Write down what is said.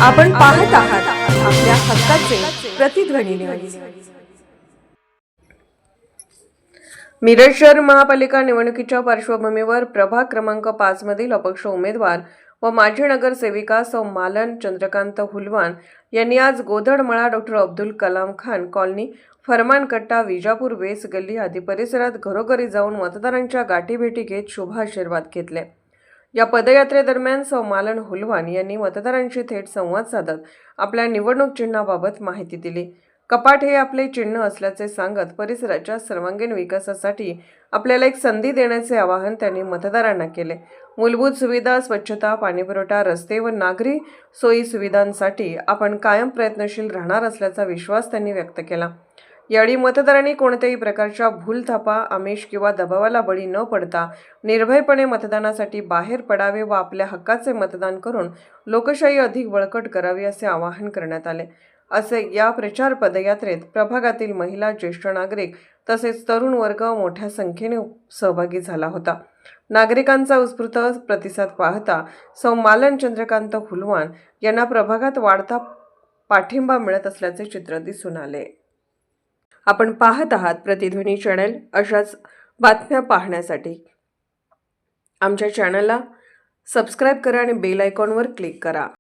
आपण पाहत आहात आपल्या हक्काचे प्रतिध्वनी न्यूज। मिरज शहर महापालिका निवडणुकीच्या पार्श्वभूमीवर प्रभाग क्रमांक 5 मधील अपक्ष उमेदवार व माजी नगरसेविका सौ मालन चंद्रकांत हुलवान यांनी आज गोधडमळा डॉक्टर अब्दुल कलाम खान कॉलनी, फरमानकट्टा, विजापूर वेस गल्ली आदी परिसरात घरोघरी जाऊन मतदारांच्या गाठीभेटी घेत शुभ आशीर्वाद घेतले। या पदयात्रेदरम्यान सौ मालन हुलवान यांनी मतदारांशी थेट संवाद साधत आपल्या निवडणूक चिन्हाबाबत माहिती दिली। कपाट हे आपले चिन्ह असल्याचे सांगत परिसराच्या सर्वांगीण विकासासाठी आपल्याला एक संधी देण्याचे आवाहन त्यांनी मतदारांना केले। मूलभूत सुविधा, स्वच्छता, पाणीपुरवठा, रस्ते व नागरी सोयी सुविधांसाठी आपण कायम प्रयत्नशील राहणार असल्याचा विश्वास त्यांनी व्यक्त केला। यावेळी मतदारांनी कोणत्याही प्रकारच्या भूलथापा, आमिष किंवा दबावाला बळी न पडता निर्भयपणे मतदानासाठी बाहेर पडावे व आपल्या हक्काचे मतदान करून लोकशाही अधिक बळकट करावी असे आवाहन करण्यात आले। असे या प्रचार पदयात्रेत प्रभागातील महिला, ज्येष्ठ नागरिक तसेच तरुण वर्ग मोठ्या संख्येने सहभागी झाला होता। नागरिकांचा उत्स्फूर्त प्रतिसाद पाहता सौ मालन चंद्रकांत हुलवान यांना प्रभागात वाढता पाठिंबा मिळत असल्याचे चित्र दिसून आले। आपण पाहत आहात प्रतिध्वनी चॅनल। अशाच बातम्या पाहण्यासाठी आमच्या चॅनलला सबस्क्राइब करा आणि बेल आयकॉनवर क्लिक करा।